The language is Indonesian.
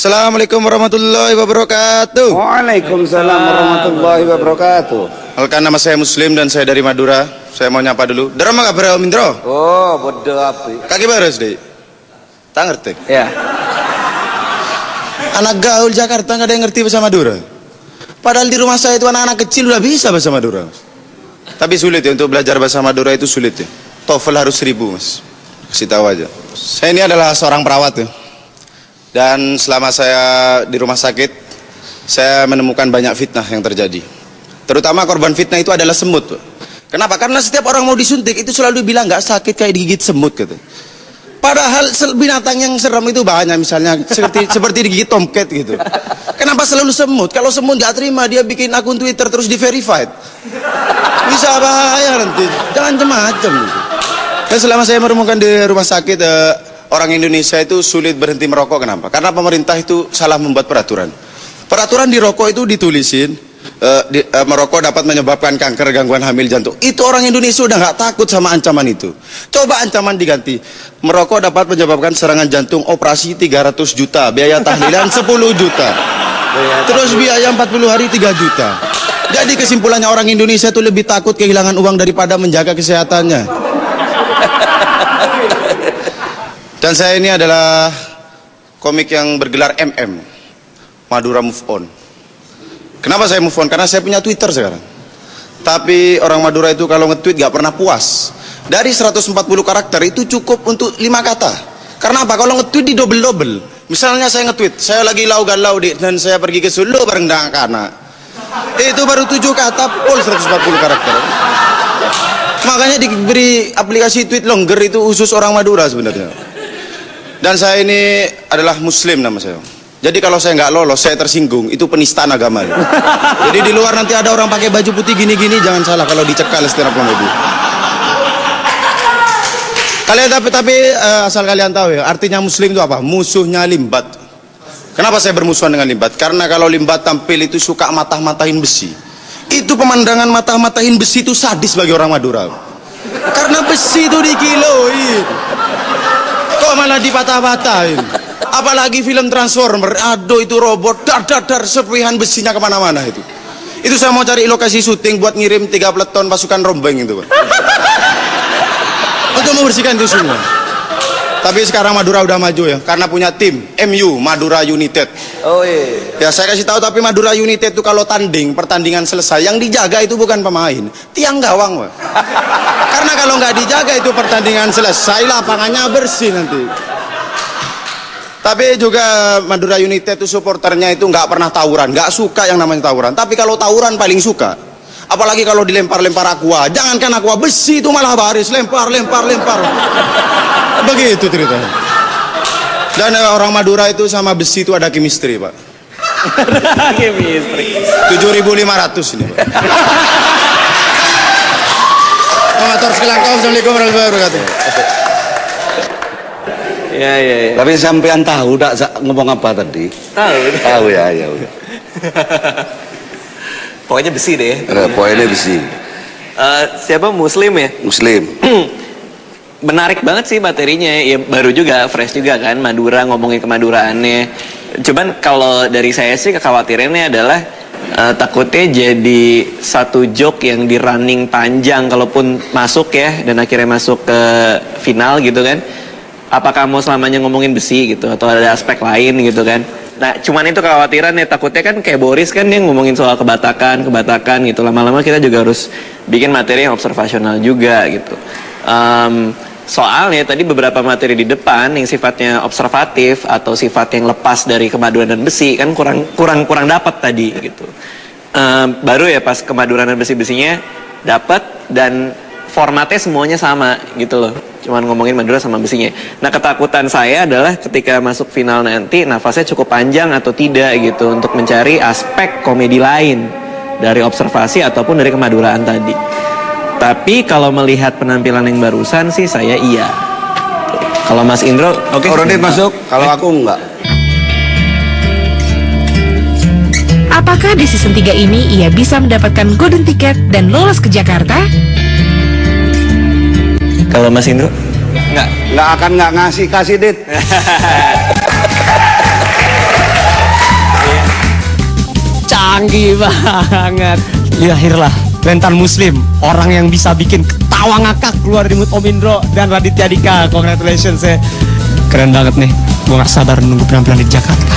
Assalamualaikum warahmatullahi wabarakatuh. Waalaikumsalam warahmatullahi wabarakatuh. Alkan, nama saya Muslim dan saya dari Madura. Saya mau nyapa dulu. Drama gak berapa Mindro? Oh, bodoh apa? Kaki baris deh. Tak ngerti. Ya. Anak gaul Jakarta gak ada yang ngerti bahasa Madura. Padahal di rumah saya itu anak-anak kecil udah bisa bahasa Madura. Tapi sulit ya untuk belajar bahasa Madura, itu sulit ya. TOEFL harus 1000 mas. Kasih tahu aja. Saya ini adalah seorang perawat ya. Dan selama saya di rumah sakit, saya menemukan banyak fitnah yang terjadi. Terutama korban fitnah itu adalah semut. Kenapa? Karena setiap orang mau disuntik itu selalu bilang nggak sakit kayak digigit semut gitu. Padahal binatang yang serem itu banyak, misalnya seperti digigit tomcat gitu. Kenapa selalu semut? Kalau semut nggak terima, dia bikin akun Twitter terus di-verified. Bisa bahaya nanti. Jangan macam-macam gitu. Dan selama saya menemukan di rumah sakit, orang Indonesia itu sulit berhenti merokok. Kenapa? Karena pemerintah itu salah membuat peraturan. Peraturan di rokok itu ditulisin merokok dapat menyebabkan kanker, gangguan hamil, jantung. Itu orang Indonesia udah nggak takut sama ancaman itu. Coba ancaman diganti, merokok dapat menyebabkan serangan jantung, operasi 300 juta, biaya tahlilan 10 juta, terus biaya 40 hari 3 juta. Jadi kesimpulannya orang Indonesia itu lebih takut kehilangan uang daripada menjaga kesehatannya. Dan saya ini adalah komik yang bergelar MM, Madura Move On. Kenapa saya move on? Karena saya punya Twitter sekarang. Tapi orang Madura itu kalau nge-tweet gak pernah puas. Dari 140 karakter itu cukup untuk 5 kata. Karena apa? Kalau nge-tweet di double-double. Misalnya saya nge-tweet, saya lagi galau dan saya pergi ke Solo bareng dengan anak. Itu baru 7 kata full 140 karakter. Makanya diberi aplikasi tweet longer itu khusus orang Madura sebenarnya. Dan saya ini adalah Muslim nama saya. Jadi kalau saya nggak lolos, saya tersinggung. Itu penistaan agama. Jadi di luar nanti ada orang pakai baju putih gini-gini, jangan salah kalau dicekal stand up comedy. Kalian tapi asal kalian tahu ya, artinya Muslim itu apa? Musuhnya limbat. Kenapa saya bermusuhan dengan limbat? Karena kalau limbat tampil itu suka matah-matahin besi. Itu pemandangan matah-matahin besi itu sadis bagi orang Madura. Karena besi itu dikiloin. Kok malah dipatah-patahin? Apalagi film Transformer, aduh itu robot, dar serpihan besinya kemana-mana itu. Itu saya mau cari lokasi syuting buat ngirim 3 peleton pasukan rombeng itu, Pak. Untuk membersihkan itu semua. Tapi sekarang Madura udah maju ya, karena punya tim MU, Madura United. Oh iya. Ya saya kasih tahu, tapi Madura United itu kalau pertandingan selesai, yang dijaga itu bukan pemain, tiang gawang, Pak. Karena kalau nggak dijaga itu pertandingan selesai, lapangannya bersih nanti. Tapi juga Madura United itu supporternya itu nggak pernah tawuran, nggak suka yang namanya tawuran. Tapi kalau tawuran paling suka, apalagi kalau dilempar-lempar aqua. Jangankan aqua, besi itu malah baris, lempar. Begitu ceritanya. Dan orang Madura itu sama besi itu ada chemistry, Pak. Chemistry. 7.500 ini, Pak. Motor sekelangkau. Assalamualaikum warahmatullahi wabarakatuh. Ya. Tapi sampean tahu tak ngomong apa tadi? Tahu ya. Pokoknya besi deh. Poinnya besi. Siapa Muslim ya? Muslim. Menarik banget sih materinya. Ya baru juga, fresh juga kan Madura, ngomongin kemaduraannya. Cuman kalau dari saya sih kekhawatirannya adalah takutnya jadi satu joke yang di running panjang kalaupun masuk ya, dan akhirnya masuk ke final gitu kan. Apakah mau selamanya ngomongin besi gitu, atau ada aspek lain gitu kan. Nah cuman itu kekhawatiran ya, takutnya kan kayak Boris kan dia ngomongin soal kebatakan gitu. Lama-lama kita juga harus bikin materi yang observasional juga gitu. Soalnya tadi beberapa materi di depan yang sifatnya observatif atau sifat yang lepas dari kemaduran dan besi kan kurang dapat tadi gitu. Baru ya pas kemaduran dan besi-besinya dapat, dan formatnya semuanya sama gitu loh, cuman ngomongin Madura sama besinya. Nah ketakutan saya adalah ketika masuk final nanti nafasnya cukup panjang atau tidak gitu, untuk mencari aspek komedi lain dari observasi ataupun dari kemaduraan tadi. Tapi kalau melihat penampilan yang barusan sih saya iya. Kalau Mas Indro, oke. Rodit masuk, kalau aku enggak. Apakah di season 3 ini ia bisa mendapatkan golden ticket dan lolos ke Jakarta? Kalau Mas Indro? Nggak akan nggak kasih Dit. canggih banget. Lahirlah Mentan Muslim, orang yang bisa bikin ketawa ngakak keluar dari mood Om Indro dan Raditya Dika. Congratulations ya. Keren banget nih. Gue gak sabar nunggu penampilan di Jakarta.